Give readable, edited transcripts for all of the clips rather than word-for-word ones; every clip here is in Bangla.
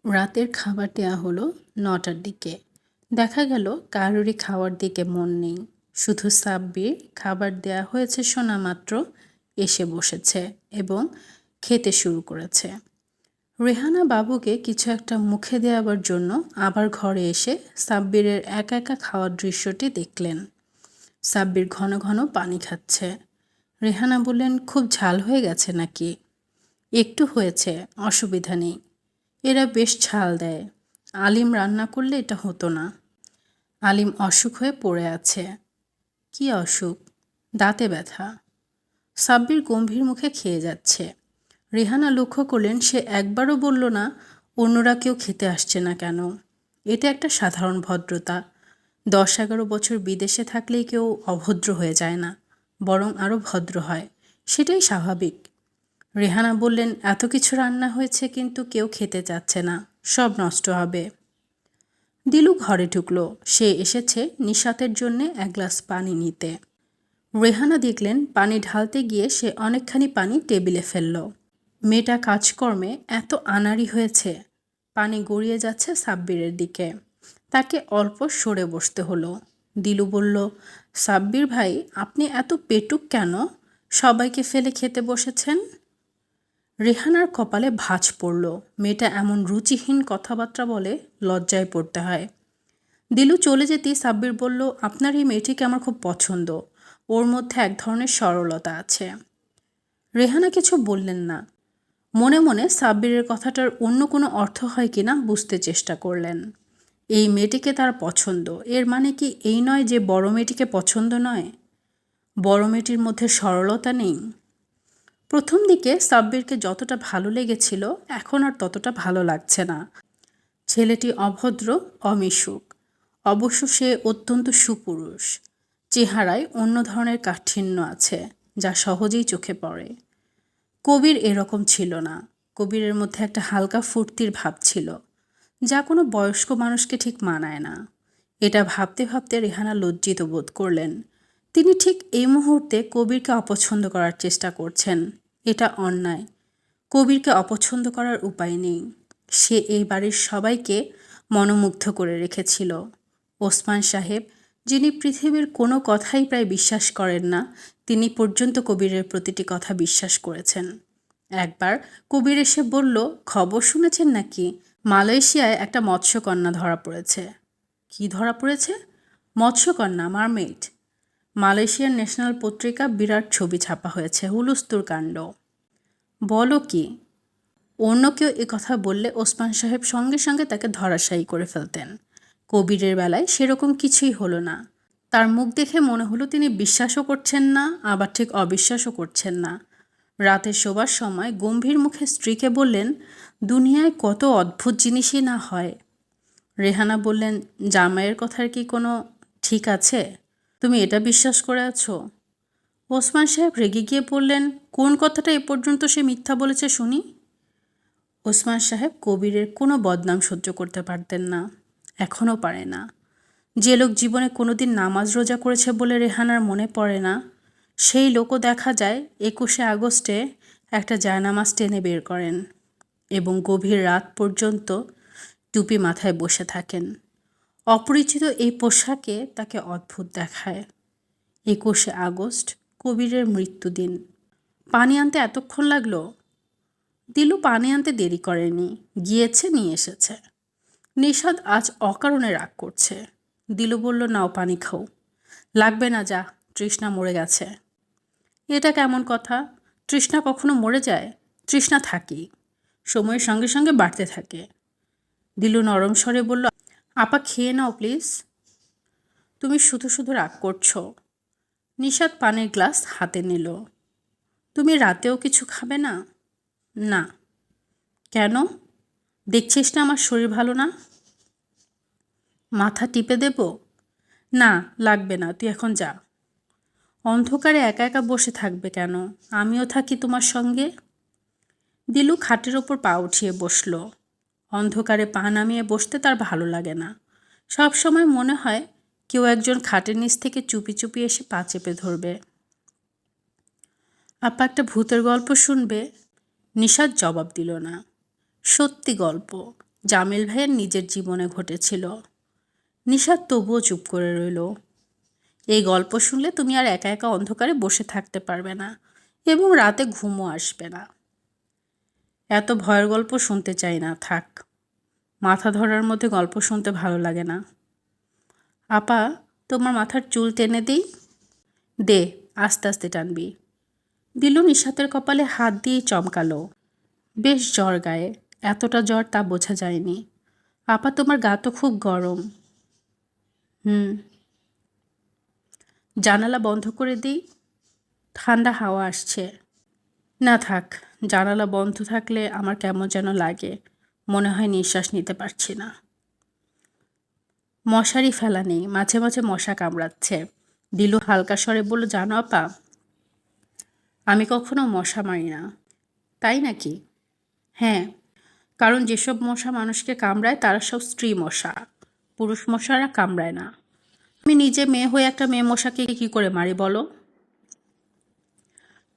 রাতের খাবার দেয়া হলো ৯টার দিকে। দেখা গেল কারোরই খাওয়ার দিকে মন নেই। শুধু সাব্বির খাবার দেয়া হয়েছে শোনা মাত্র এসে বসেছে এবং খেতে শুরু করেছে। রেহানা বাবুকে কিছু একটা মুখে দেওয়ার জন্য আবার ঘরে এসে সাব্বিরের একা একা খাওয়ার দৃশ্যটি দেখলেন। সাব্বির ঘন ঘন পানি খাচ্ছে। রেহানা বললেন, খুব ঝাল হয়ে গেছে নাকি? একটু হয়েছে, অসুবিধা নেই। এরা বেশ ঝাল দেয়। আলিম রান্না করলে এটা হতো না। আলিম অসুখ হয়ে পড়ে আছে। কি অসুখ? দাঁতে ব্যথা। সাব্বির গম্ভীর মুখে খেয়ে যাচ্ছে। রেহানা লক্ষ্য করলেন সে একবারও বলল না অন্যরা কেউ খেতে আসছে না কেন। এটা একটা সাধারণ ভদ্রতা। 10-11 বছর বিদেশে থাকলেই কেউ অভদ্র হয়ে যায় না, বরং আরও ভদ্র হয়। সেটাই স্বাভাবিক। রেহানা বললেন, এত কিছু রান্না হয়েছে কিন্তু কেউ খেতে চাচ্ছে না, সব নষ্ট হবে। দিলু ঘরে ঢুকলো। সে এসেছে নিশাতের জন্যে এক গ্লাস পানি নিতে। রেহানা দেখলেন পানি ঢালতে গিয়ে সে অনেকখানি পানি টেবিলে ফেলল। মেয়েটা কাজকর্মে এত আনাড়ি হয়েছে। পানি গড়িয়ে যাচ্ছে সাব্বিরের দিকে। তাকে অল্প সরে বসতে হলো। দিলু বলল, সাব্বির ভাই, আপনি এত পেটুক কেন? সবাইকে ফেলে খেতে বসেছেন। রেহানার কপালে ভাঁজ পড়ল। মেয়েটা এমন রুচিহীন কথাবার্তা বলে, লজ্জায় পড়তে হয়। দিলু চলে যেতেই সাব্বির বলল, আপনার এই মেয়েটিকে আমার খুব পছন্দ। ওর মধ্যে এক ধরনের সরলতা আছে। রেহানা কিছু বললেন না। মনে মনে সাব্বিরের কথাটার অন্য কোনো অর্থ হয় কিনা বুঝতে চেষ্টা করলেন। এই মেয়েটিকে তার পছন্দ, এর মানে কি এই নয় যে বড় মেয়েটিকে পছন্দ নয়? বড় মেয়েটির মধ্যে সরলতা নেই? প্রথম দিকে সাব্বিরকে যতটা ভালো লেগেছিল এখন আর ততটা ভালো লাগছে না। ছেলেটি অভদ্র, অমিশুক। অবশ্য সে অত্যন্ত সুপুরুষ। চেহারায় অন্য ধরনের কাঠিন্য আছে, যা সহজেই চোখে পড়ে। কবির এরকম ছিল না। কবিরের মধ্যে একটা হালকা ফুর্তির ভাব ছিল, যা কোনো বয়স্ক মানুষকে ঠিক মানায় না। এটা ভাবতে ভাবতে রেহানা লজ্জিত বোধ করলেন। তিনি ঠিক এই মুহূর্তে কবিরকে অপছন্দ করার চেষ্টা করছেন। এটা অন্যায়। কবিরকে অপছন্দ করার উপায় নেই। সে এই বাড়ির সবাইকে মনোমুগ্ধ করে রেখেছিল। ওসমান সাহেব, যিনি পৃথিবীর কোনো কথাই প্রায় বিশ্বাস করেন না, তিনি পর্যন্ত কবিরের প্রতিটি কথা বিশ্বাস করেছেন। একবার কবির এসে বলল, খবর শুনেছেন নাকি? মালয়েশিয়ায় একটা মৎস্যকন্যা ধরা পড়েছে। কি ধরা পড়েছে? মৎস্যকন্যা, মারমেইড। মালয়েশিয়ার ন্যাশনাল পত্রিকা বিরাট ছবি ছাপা হয়েছে, হুলস্থুল কাণ্ড। বলো কি? অন্য কেউ এ কথা বললে ওসমান সাহেব সঙ্গে সঙ্গে তাকে ধরাশায়ী করে ফেলতেন। কবিরের বেলায় সেরকম কিছুই হলো না। তার মুখ দেখে মনে হলো তিনি বিশ্বাসও করছেন না, আবার ঠিক অবিশ্বাসও করছেন না। রাতে শোবার সময় গম্ভীর মুখে স্ত্রীকে বললেন, দুনিয়ায় কত অদ্ভুত জিনিসই না হয়। রেহানা বললেন, জামাইয়ের কথার কি কোনো ঠিক আছে? তুমি এটা বিশ্বাস করে আছো? ওসমান সাহেব রেগে গিয়ে বললেন, কোন কথাটা এ পর্যন্ত সে মিথ্যা বলেছে শুনি। ওসমান সাহেব কবিরের কোনো বদনাম সহ্য করতে পারতেন না, এখনও পারে না। যে লোক জীবনে কোনোদিন নামাজ রোজা করেছে বলে রেহানার মনে পড়ে না, সেই লোকও দেখা যায় 21শে আগস্টে একটা জায়নামাজ টেনে বের করেন এবং গভীর রাত পর্যন্ত টুপি মাথায় বসে থাকেন। অপরিচিত এই পোশাকে তাকে অদ্ভুত দেখায়। 21শে আগস্ট, কবিরের মৃত্যুদিন। পানি আনতে এতক্ষণ লাগলো? দিলু পানি আনতে দেরি করেনি, গিয়েছে, নিয়ে এসেছে। নিশাদ আজ অকারণে রাগ করছে। দিলু বলল, নাও পানি খাও। লাগবে না, যা, তৃষ্ণা মরে গেছে। এটা কেমন কথা? তৃষ্ণা কখনো মরে যায়? তৃষ্ণা থাকেই, সময়ের সঙ্গে সঙ্গে বাড়তে থাকে। দিলু নরম স্বরে বলল, আপা খেয়ে নাও প্লিজ। তুমি শুধু শুধু রাগ করছো। নিশাদ পানির গ্লাস হাতে নিল। তুমি রাতেও কিছু খাবে না? না। কেন? দেখছিস না আমার শরীর ভালো না? মাথা টিপে দেব? না, লাগবে না, তুই এখন যা। অন্ধকারে একা একা বসে থাকবে কেন? আমিও থাকি তোমার সঙ্গে। দিলু খাটের ওপর পা উঠিয়ে বসল। অন্ধকারে পা নামিয়ে বসতে তার ভালো লাগে না। সব সময় মনে হয় কেউ একজন খাটের নিচ থেকে চুপি চুপি এসে পা চেপে ধরবে। আপা একটা ভূতের গল্প শুনবে? নিশাদ জবাব দিল না। সত্যি গল্প। জামিল ভাইয়ের নিজের জীবনে ঘটেছিল। নিশাত তবুও চুপ করে রইল। এই গল্প শুনলে তুমি আর একা একা অন্ধকারে বসে থাকতে পারবে না এবং রাতে ঘুমও আসবে না। এত ভয়ের গল্প শুনতে চাই না, থাক। মাথা ধরার মধ্যে গল্প শুনতে ভালো লাগে না। আপা, তোমার মাথার চুল টেনে দিই? দে, আস্তে আস্তে টানবি। দিলু নিশাতের কপালে হাত দিয়ে চমকালো। বেশ জ্বর গায়ে, এতটা জ্বর তা বোঝা যায়নি। আপা, তোমার গা তো খুব গরম। হুম। জানালা বন্ধ করে দিই? ঠান্ডা হাওয়া আসছে। না থাক, জানালা বন্ধ থাকলে আমার কেমন যেন লাগে, মনে হয় নিঃশ্বাস নিতে পারছি না। মশারি ফেলা নেই, মাঝে মাঝে মশা কামড়াচ্ছে। দিলু হালকা স্বরে বলল, জানো আপা, আমি কখনো মশা মারি না। তাই নাকি? হ্যাঁ, কারণ যেসব মশা মানুষকে কামড়ায় তারা সব স্ত্রী মশা, পুরুষ মশারা কামড়ায় না। আমি নিজে মেয়ে হয়ে একটা মেয়ে মশাকে কি করে মারি বলো?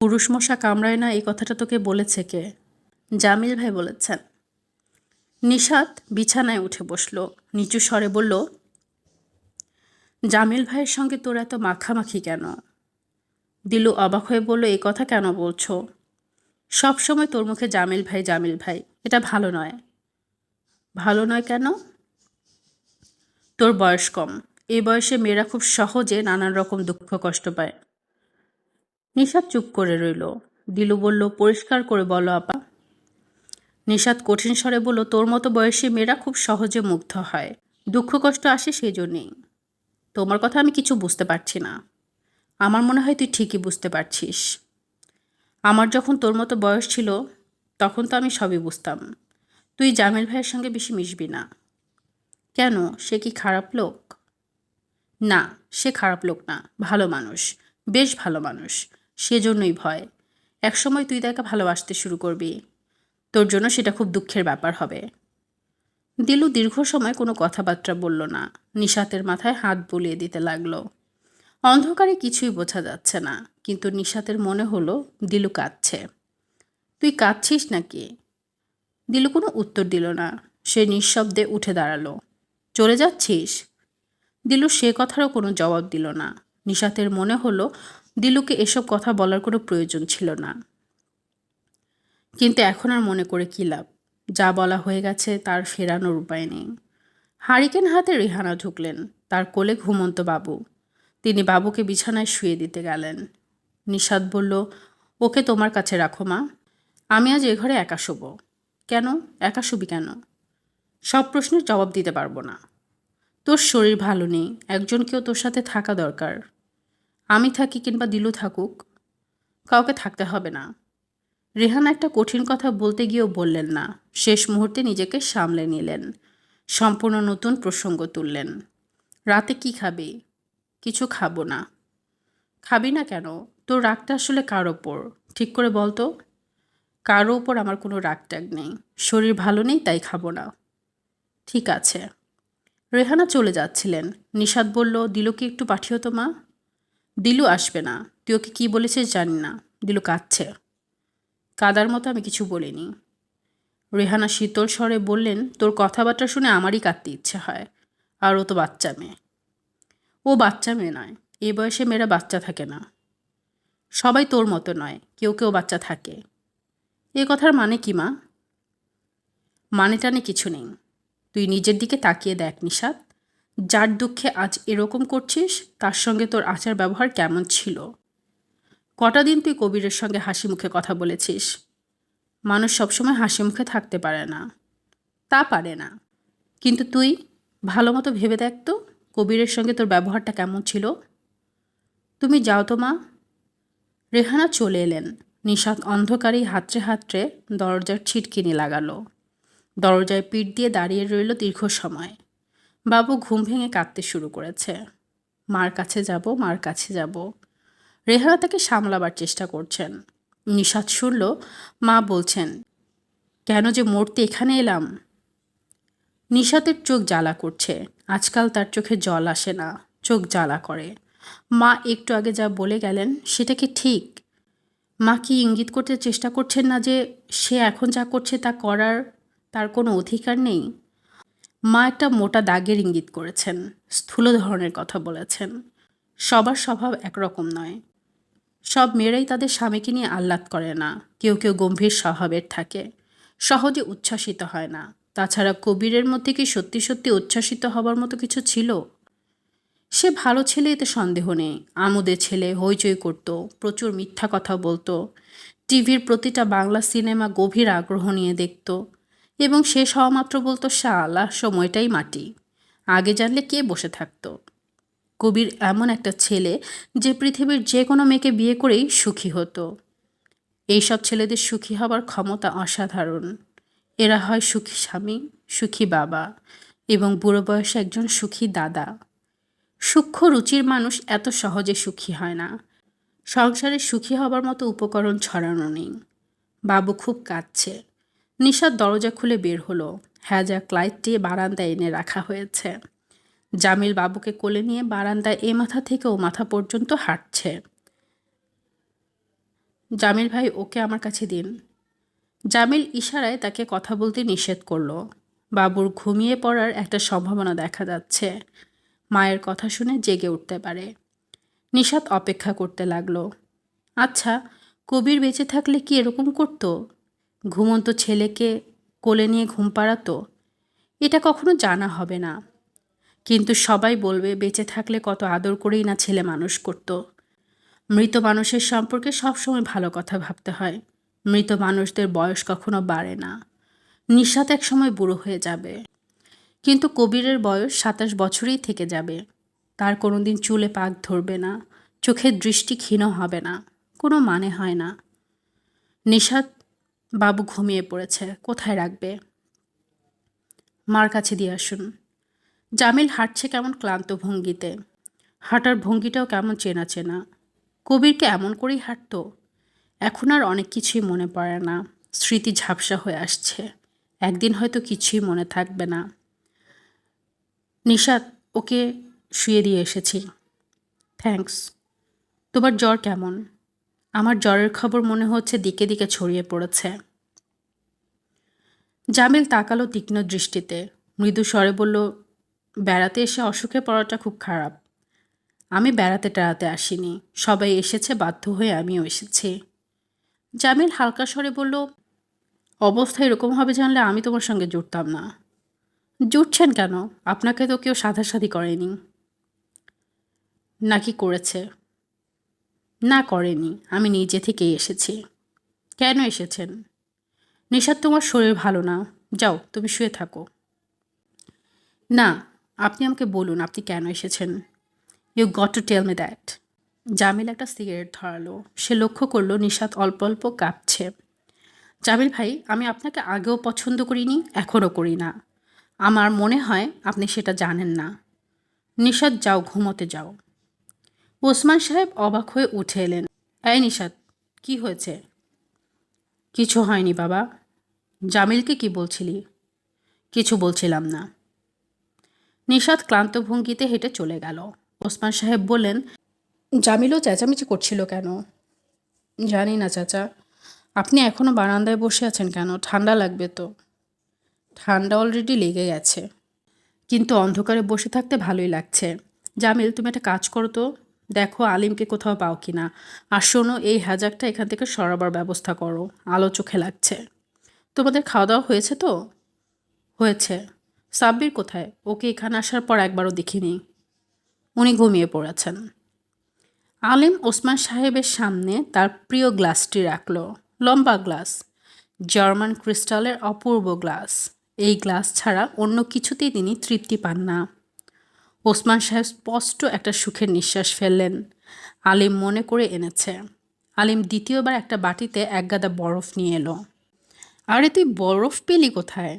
পুরুষ মশা কামড়ায় না এই কথাটা তোকে বলেছে কে? জামিল ভাই বলেছেন। নিশাত বিছানায় উঠে বসল, নিচু স্বরে বলল, জামিল ভাইয়ের সঙ্গে তোর এত মাখামাখি কেন? দিলু অবাক হয়ে বলল, এই কথা কেন বলছো? সব সময় তোর মুখে জামিল ভাই জামিল ভাই, এটা ভালো নয়। ভালো নয় কেন? তোর বয়স কম, এই বয়সে মেয়েরা খুব সহজে নানান রকম দুঃখ কষ্ট পায়। নিশাত চুপ করে রইল। দিলু বলল, পরিষ্কার করে বলো আপা। নিশাত কঠিন স্বরে বলল, তোর মতো বয়সী মেয়েরা খুব সহজে মুগ্ধ হয়, দুঃখ কষ্ট আসে সেই জন্যেই। তোমার কথা আমি কিছু বুঝতে পারছি না। আমার মনে হয় তুই ঠিকই বুঝতে পারছিস। আমার যখন তোর মতো বয়স ছিল তখন তো আমি সবই বুঝতাম। তুই জামিল ভাইয়ের সঙ্গে বেশি মিশবি না। কেন, সে কি খারাপ লোক? না, সে খারাপ লোক না, ভালো মানুষ, বেশ ভালো মানুষ। সেজন্যই ভয়। একসময় তুই তাকে ভালোবাসতে শুরু করবি, তোর জন্য সেটা খুব দুঃখের ব্যাপার হবে। দিলু দীর্ঘ সময় কোনো কথাবার্তা বলল না, নিশাতের মাথায় হাত বুলিয়ে দিতে লাগলো। অন্ধকারে কিছুই বোঝা যাচ্ছে না, কিন্তু নিশাতের মনে হলো দিলু কাঁদছে। তুই কাঁদছিস নাকি? দিলু কোনো উত্তর দিল না। সে নিঃশব্দে উঠে দাঁড়ালো। চলে যাচ্ছিস? দিলু সে কথারও কোনো জবাব দিল না। নিশাতের মনে হলো দিলুকে এসব কথা বলার কোনো প্রয়োজন ছিল না, কিন্তু এখন আর মনে করে কী লাভ? যা বলা হয়ে গেছে তার ফেরানোর উপায় নেই। হারিকেন হাতে রেহানা ঢুকলেন, তার কোলে ঘুমন্ত বাবু। তিনি বাবুকে বিছানায় শুয়ে দিতে গেলেন। নিশাত বলল, ওকে তোমার কাছে রাখো মা, আমি আজ এ ঘরে একা শোবো। কেন? একা শুবি কেন? সব প্রশ্নের জবাব দিতে পারবো না। তোর শরীর ভালো নেই, একজন কেউ তোর সাথে থাকা দরকার। আমি থাকি কিংবা দিলু থাকুক, কাউকে থাকতে হবে না। রেহানা একটা কঠিন কথা বলতে গিয়েও বললেন না, শেষ মুহূর্তে নিজেকে সামলে নিলেন। সম্পূর্ণ নতুন প্রসঙ্গ তুললেন। রাতে কি খাবি? কিছু খাবো না। খাবি না কেন? তোর রাগটা আসলে কার ওপর ঠিক করে বল তো? কারো ওপর আমার কোনো রাগ ট্যাগ নেই, শরীর ভালো নেই তাই খাবো না। ঠিক আছে। রেহানা চলে যাচ্ছিলেন। নিশাত বলল, দিলুকে একটু পাঠিও তো মা। দিলু আসবে না, তুই ওকে কী বলেছিস জানি না। দিলু কাঁদছে। কাদার মতো আমি কিছু বলিনি। রেহানা শীতল স্বরে বললেন, তোর কথাবার্তা শুনে আমারই কাঁদতে ইচ্ছে হয়। আর ও তো বাচ্চা মেয়ে। ও বাচ্চা মেয়ে নয়, এই বয়সে মেয়েরা বাচ্চা থাকে না। সবাই তোর মতো নয়, কেউ কেউ বাচ্চা থাকে। এ কথার মানে কি মা? মানে টানে কিছু নেই। তুই নিজের দিকে তাকিয়ে দেখ নিশাত, যার দুঃখে আজ এরকম করছিস তার সঙ্গে তোর আচার ব্যবহার কেমন ছিল? কটা দিন তুই কবিরের সঙ্গে হাসি মুখে কথা বলেছিস? মানুষ সবসময় হাসি মুখে থাকতে পারে না। তা পারে না, কিন্তু তুই ভালো মতো ভেবে দেখ তো কবিরের সঙ্গে তোর ব্যবহারটা কেমন ছিল। তুমি যাও তো মা। রেহানা চলে এলেন। নিশাত অন্ধকারেই হাতড়ে হাতড়ে দরজার ছিটকিনি লাগালো। দরজায় পিঠ দিয়ে দাঁড়িয়ে রইল দীর্ঘ সময়। বাবু ঘুম ভেঙে কাঁদতে শুরু করেছে। মার কাছে যাব, মার কাছে যাব। রেহানা তাকে সামলাবার চেষ্টা করছেন। নিশাত শুনল মা বলছেন, কেন যে মরতে এখানে এলাম। নিশাতের চোখ জ্বালা করছে। আজকাল তার চোখে জল আসে না, চোখ জ্বালা করে। মা একটু আগে যা বলে গেলেন সেটা কি ঠিক? মা কি ইঙ্গিত করতে চেষ্টা করছেন না যে সে এখন যা করছে তা করার তার কোনো অধিকার নেই? মা একটা মোটা দাগের ইঙ্গিত করেছেন, স্থূল ধরনের কথা বলেছেন। সবার স্বভাব একরকম নয়। সব মেয়েরাই তাদের স্বামীকে নিয়ে আহ্লাদ করে না। কেউ কেউ গম্ভীর স্বভাবের থাকে, সহজে উচ্ছ্বাসিত হয় না। তাছাড়া কবিরের মধ্যে কি সত্যি সত্যি উচ্ছ্বাসিত হবার মতো কিছু ছিল? সে ভালো ছেলে, এতে সন্দেহ নেই। আমোদে ছেলে, হইচই করত, প্রচুর মিথ্যা কথা বলতো, টিভির প্রতিটা বাংলা সিনেমা গভীর আগ্রহ নিয়ে দেখত এবং শেষ হওয়া মাত্র বলতো, শালা সময়টাই মাটি, আগে জানলে কে বসে থাকতো। কবির এমন একটা ছেলে যে পৃথিবীর যে কোনো মেয়েকে বিয়ে করেই সুখী হতো। এইসব ছেলেদের সুখী হবার ক্ষমতা অসাধারণ। এরা হয় সুখী স্বামী, সুখী বাবা এবং বুড়ো বয়সে একজন সুখী দাদা। সূক্ষ্ম রুচির মানুষ এত সহজে সুখী হয় না। সংসারে সুখী হবার মতো উপকরণ ছড়ানো নেই। বাবু খুব কাঁদছে। নিশাত দরজা খুলে বের হলো। হ্যাজা ক্লাইটটি বারান্দায় এনে রাখা হয়েছে। জামিল বাবুকে কোলে নিয়ে বারান্দায় এ মাথা থেকে ও মাথা পর্যন্ত হাঁটছে। জামিল ভাই, ওকে আমার কাছে দিন। জামিল ইশারায় তাকে কথা বলতে নিষেধ করল। বাবুর ঘুমিয়ে পড়ার একটা সম্ভাবনা দেখা যাচ্ছে। মায়ের কথা শুনে জেগে উঠতে পারে। নিশাত অপেক্ষা করতে লাগলো। আচ্ছা, কবির বেঁচে থাকলে কি এরকম করতো? ঘুমন্ত ছেলেকে কোলে নিয়ে ঘুম পাড়াতো? এটা কখনো জানা হবে না, কিন্তু সবাই বলবে বেঁচে থাকলে কত আদর করেই না ছেলে মানুষ করত। মৃত মানুষের সম্পর্কে সবসময় ভালো কথা ভাবতে হয়। মৃত মানুষদের বয়স কখনো বাড়ে না। নিশাত এক সময় বুড়ো হয়ে যাবে, কিন্তু কবিরের বয়স ২৭ বছরেই থেকে যাবে। তার কোনোদিন চুলে পাক ধরবে না, চোখের দৃষ্টি ক্ষীণ হবে না। কোনো মানে হয় না। নিশাত বাবু ঘুমিয়ে পড়েছে, কোথায় রাখবে? মার কাছে দিয়ে আসুন। জামিল হাঁটছে কেমন ক্লান্ত ভঙ্গিতে। হাঁটার ভঙ্গিটাও কেমন চেনা চেনা। কবিরকে এমন করেই হাঁটতো? এখন আর অনেক কিছুই মনে পড়ে না। স্মৃতি ঝাপসা হয়ে আসছে। একদিন হয়তো কিছুই মনে থাকবে না। নিশাত, ওকে শুয়ে দিয়ে এসেছি। থ্যাঙ্কস। তোমার জ্বর কেমন? আমার জ্বরের খবর মনে হচ্ছে দিকে দিকে ছড়িয়ে পড়েছে। জামিল তাকালো তীক্ষ্ণ দৃষ্টিতে। মৃদু স্বরে বলল, বেড়াতে এসে অসুখে পড়াটা খুব খারাপ। আমি বেড়াতে টেড়াতে আসিনি, সবাই এসেছে বাধ্য হয়ে আমিও এসেছি। জামিল হালকা স্বরে বলল, অবস্থা এরকম হবে জানলে আমি তোমার সঙ্গে জুটতাম না। জুটছেন কেন? আপনাকে তো কেউ সাধাসাধি করেনি। নাকি করেছে? না, করেনি, আমি নিজে থেকেই এসেছি। কেন এসেছেন? নিশাত, তোমার শরীর ভালো না, যাও তুমি শুয়ে থাকো। না, আপনি আমাকে বলুন আপনি কেন এসেছেন। You got to tell me that. Jamil একটা সিগারেট ধরালো। সে লক্ষ্য করলো নিশাত অল্প অল্প কাঁপছে। জামিল ভাই, আমি আপনাকে আগেও পছন্দ করিনি, এখনও করি না। আমার মনে হয় আপনি সেটা জানেন না। নিশাত, যাও ঘুমোতে যাও। ওসমান সাহেব অবাক হয়ে উঠে এলেন। এই নিশাত, কি হয়েছে? কিছু হয়নি বাবা। জামিলকে কি বলছিলি? কিছু বলছিলাম না। নিশাত ক্লান্ত ভঙ্গিতে হেঁটে চলে গেল। ওসমান সাহেব বললেন, জামিলও চেঁচামেচি করছিল কেন? জানি না চাচা। আপনি এখনও বারান্দায় বসে আছেন কেন? ঠান্ডা লাগবে তো। ঠান্ডা অলরেডি লেগে গেছে, কিন্তু অন্ধকারে বসে থাকতে ভালোই লাগছে। জামিল, তুমি একটা কাজ করো তো, দেখো আলিমকে কোথাও পাও কিনা। আর শোনো, এই হ্যাজাকটা এখান থেকে সরাবার ব্যবস্থা করো, আলো চোখে লাগছে। তোমাদের খাওয়া দাওয়া হয়েছে তো? হয়েছে। সাব্বির কোথায়? ওকে এখানে আসার পর একবারও দেখিনি। উনি ঘুমিয়ে পড়েছেন। আলিম ওসমান সাহেবের সামনে তার প্রিয় গ্লাসটি রাখল। লম্বা গ্লাস, জার্মান ক্রিস্টালের অপূর্ব গ্লাস। এই গ্লাস ছাড়া অন্য কিছুতেই তিনি তৃপ্তি পান না। ওসমান সাহেব স্পষ্ট একটা সুখের নিঃশ্বাস ফেললেন। আলিম মনে করে এনেছে। আলিম দ্বিতীয়বার একটা বাটিতে একগাদা বরফ নিয়ে এলো। আরে তুই বরফ পেলি কোথায়?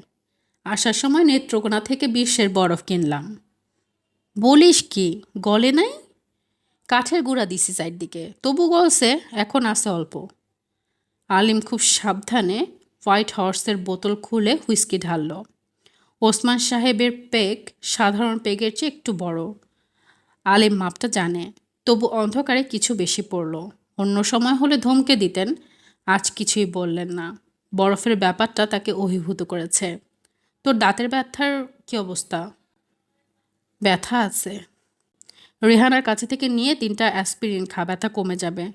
আসার সময় নেত্রকোনা থেকে বিশ্বের বরফ কিনলাম। বলিস কি, গলে নাই? কাঠের গুঁড়া দিছি চারদিকে, তবু গলছে, এখন আছে অল্প। আলিম খুব সাবধানে হোয়াইট হর্সের বোতল খুলে হুইস্কি ঢালল। ওসমান সাহেবের পেগ সাধারণ পেগের চেয়ে একটু বড়। আলিম মাপটা জানে, তবু অন্ধকারে কিছু বেশি পড়ল। অন্য সময় হলে ধমকে দিতেন, আজ কিছুই বললেন না। বরফের ব্যাপারটা তাকে অভিভূত করেছে। তোর দাঁতের ব্যথার কি অবস্থা? ব্যথা আছে? রেহানার কাছে থেকে নিয়ে 3টা অ্যাসপিরিন খা, ব্যথা কমে যাবে।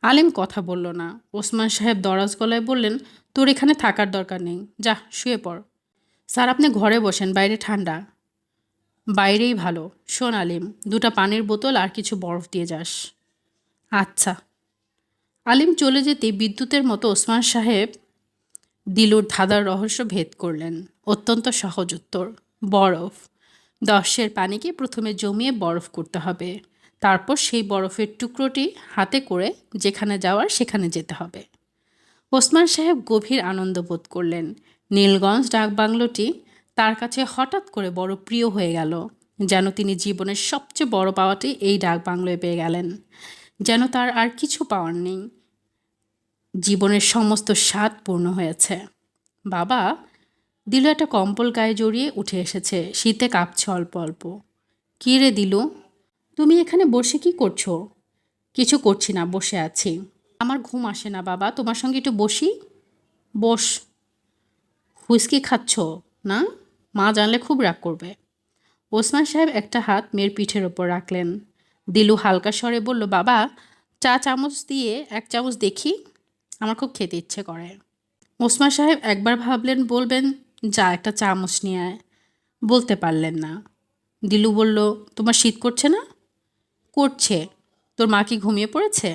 আলিম কথা বলল না। ওসমান সাহেব দরাজ গলায় বললেন, তোর এখানে থাকার দরকার নেই, যা শুয়ে পড়। স্যার আপনি ঘরে বসেন, বাইরে ঠান্ডা। বাইরেই ভালো। শোন আলিম, 2টা পানির বোতল আর কিছু বরফ দিয়ে যাস। আচ্ছা। আলিম চলে যেতে বিদ্যুতের মতো ওসমান সাহেব দিলুর ধাঁধার রহস্য ভেদ করলেন। অত্যন্ত সহজ উত্তর, বরফ। 10 পানিকে প্রথমে জমিয়ে বরফ করতে হবে, তারপর সেই বরফের টুকরোটি হাতে করে যেখানে যাওয়ার সেখানে যেতে হবে। ওসমান সাহেব গভীর আনন্দ বোধ করলেন। নীলগঞ্জ ডাকবাংলোটি তার কাছে হঠাৎ করে বড় প্রিয় হয়ে গেল, যেন তিনি জীবনের সবচেয়ে বড় পাওয়াটি এই ডাকবাংলোয় পেয়ে গেলেন, যেন তার আর কিছু পাওয়ার নেই। জীবনের সমস্ত স্বাদ পূর্ণ হয়েছে। বাবা, দিলু একটা কম্বল গায়ে জড়িয়ে উঠে এসেছে, শীতে কাঁপছে অল্প অল্প। কী রে দিলু, তুমি এখানে বসে কি করছো? কিছু করছি না, বসে আছি। আমার ঘুম আসে না বাবা, তোমার সঙ্গে একটু বসি। বস। হুইস্কি খাচ্ছ না? মা জানলে খুব রাগ করবে। ওসমান সাহেব একটা হাত মেয়ের পিঠের ওপর রাখলেন। দিলু হালকা স্বরে বলল, বাবা, চা চামচ দিয়ে 1 চামচ দেখি, আমার খুব খেতে ইচ্ছে করে। ওসমান সাহেব একবার ভাবলেন বলবেন, যা একটা চামচ নিয়ে আয়। বলতে পারলেন না। দিলু বলল, তোমার শীত করছে না? করছে। তোর মা কি ঘুমিয়ে পড়েছে?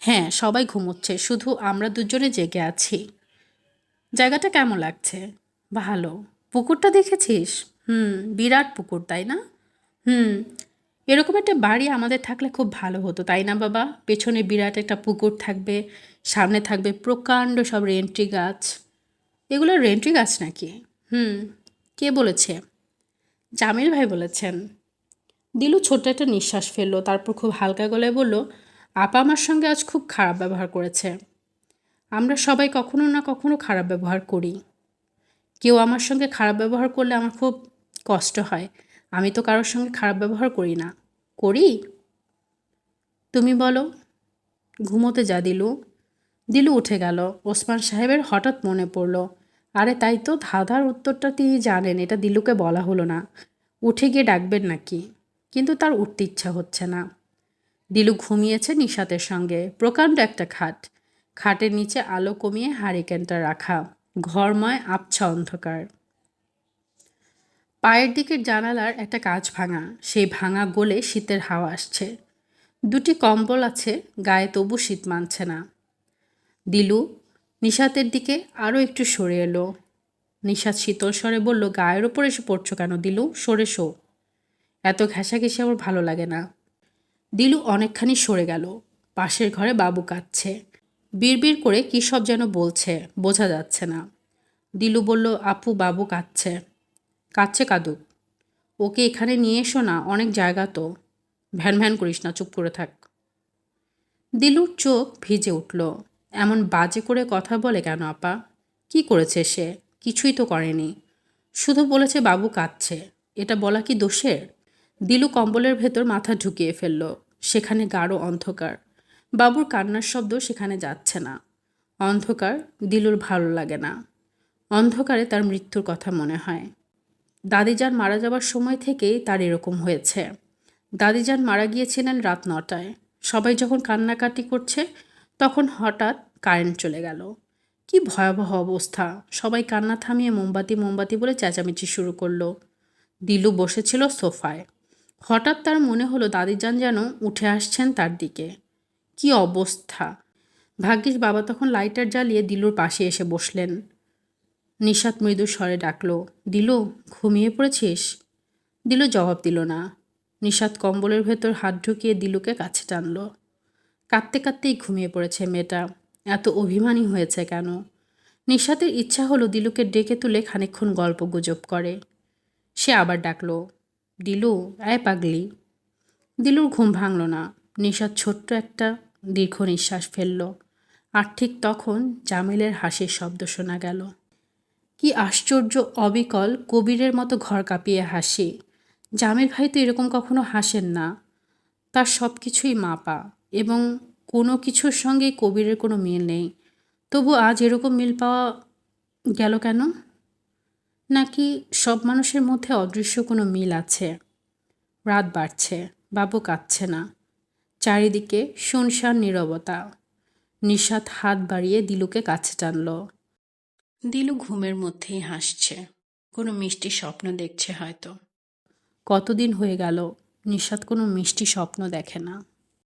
হ্যাঁ, সবাই ঘুমোচ্ছে, শুধু আমরা দুজনে জেগে আছি। জায়গাটা কেমন লাগছে? ভালো। পুকুরটা দেখেছিস? বিরাট পুকুর, তাই না? হুম। এরকম একটা বাড়ি আমাদের থাকলে খুব ভালো হতো, তাই না বাবা? পেছনে বিরাট একটা পুকুর থাকবে, সামনে থাকবে প্রকাণ্ড সব রেন্ট্রি গাছ। এগুলো রেন্ট্রি গাছ নাকি? হুম। কে বলেছে? জামিল ভাই বলেছেন। দিলু ছোট্ট একটা নিঃশ্বাস ফেললো, তারপর খুব হালকা গলায় বলল, আপা আমার সঙ্গে আজ খুব খারাপ ব্যবহার করেছে। আমরা সবাই কখনো না কখনো খারাপ ব্যবহার করি। কেউ আমার সঙ্গে খারাপ ব্যবহার করলে আমার খুব কষ্ট হয়। আমি তো কারোর সঙ্গে খারাপ ব্যবহার করি না। করি? তুমি বলো। ঘুমোতে যা দিলু। দিলু উঠে গেল। ওসমান সাহেবের হঠাৎ মনে পড়ল, আরে তাই তো, ধাঁধার উত্তরটা তিনি জানেন, এটা দিলুকে বলা হলো না। উঠে গিয়ে ডাকবেন নাকি? কিন্তু তার উঠতে ইচ্ছা হচ্ছে না। দিলু ঘুমিয়েছে নিশাতের সঙ্গে। প্রকাণ্ড একটা খাট, খাটের নিচে আলো কমিয়ে হারিকেনটা রাখা, ঘরময় আবছা অন্ধকার। পায়ের দিকের জানালার একটা কাঁচ ভাঙা, সেই ভাঙা গোলে শীতের হাওয়া আসছে। 2টি কম্বল আছে গায়ে, তবু শীত মানছে না। দিলু নিশাতের দিকে আরও একটু সরে এলো। নিশাত শীতল স্বরে বলল, গায়ের ওপর এসে পড়ছো কেন দিলু? সরে শো। এত ঘেঁষাঘেঁষি আমার ভালো লাগে না। দিলু অনেকখানি সরে গেল। পাশের ঘরে বাবু কাঁদছে। বিড়বিড় করে কী সব যেন বলছে, বোঝা যাচ্ছে না। দিলু বলল, আপু, বাবু কাঁদছে। কাঁদছে, কাঁদুক। ওকে এখানে নিয়ে এসো না, অনেক জায়গা তো। ভ্যান ভ্যান করিস না, চুপ করে থাক। দিলুর চোখ ভিজে উঠল। এমন বাজে করে কথা বলে কেন আপা? কি করেছে সে? কিছুই তো করেনি। শুধু বলেছে বাবু কাঁদছে। এটা বলা কি দোষের? দিলু কম্বলের ভেতর মাথা ঢুকিয়ে ফেলল। সেখানে গাঢ় অন্ধকার। বাবুর কান্নার শব্দ সেখানে যাচ্ছে না। অন্ধকার দিলুর ভালো লাগে না। অন্ধকারে তার মৃত্যুর কথা মনে হয়। দাদিজান মারা যাবার সময় থেকেই তার এরকম হয়েছে। দাদিজান মারা গিয়েছিলেন রাত 9টায়। সবাই যখন কান্নাকাটি করছে, তখন হঠাৎ কারেন্ট চলে গেল। কি ভয়াবহ অবস্থা! সবাই কান্না থামিয়ে মোমবাতি মোমবাতি বলে চেঁচামেচি শুরু করলো। দিলু বসেছিল সোফায়। হঠাৎ তার মনে হলো দাদিজান যেন উঠে আসছেন তার দিকে। কি অবস্থা! ভাগ্যিস বাবা তখন লাইটার জ্বালিয়ে দিলুর পাশে এসে বসলেন। নিশাত মৃদু স্বরে ডাকল, দিলু, ঘুমিয়ে পড়েছিস? দিলু জবাব দিল না। নিশাত কম্বলের ভেতর হাত ঢুকিয়ে দিলুকে কাছে টানল। কাঁদতে কাঁদতেই ঘুমিয়ে পড়েছে মেয়েটা। এত অভিমানী হয়েছে কেন? নিশাতের ইচ্ছা হলো দিলুকে ডেকে তুলে খানিকক্ষণ গল্প গুজব করে। সে আবার ডাকল, দিলু, আয় পাগলি। দিলুর ঘুম ভাঙল না। নিশাত ছোট্ট একটা দীর্ঘ নিঃশ্বাস ফেলল। আর ঠিক তখন জামিলের হাসির শব্দ শোনা গেল। কি আশ্চর্য অবিকল কবিরের মতো ঘর কাঁপিয়ে হাসি! জামিল ভাই তো এরকম কখনো হাসেন না। তার সব কিছুই মাপা, এবং কোনো কিছুর সঙ্গেই কবিরের কোনো মিল নেই। তবু আজ এরকম মিল পাওয়া গেল কেন? নাকি সব মানুষের মধ্যে অদৃশ্য কোনো মিল আছে? রাত বাড়ছে, বাবু কাঁদছে না। চারিদিকে শুনশান নীরবতা। নিশাত হাত বাড়িয়ে দিলুকে কাছে টানল। দিলু ঘুমের মধ্যেই হাসছে। কোনো মিষ্টি স্বপ্ন দেখছে হয়তো। কতদিন হয়ে গেল নিশাত কোনো মিষ্টি স্বপ্ন দেখে না।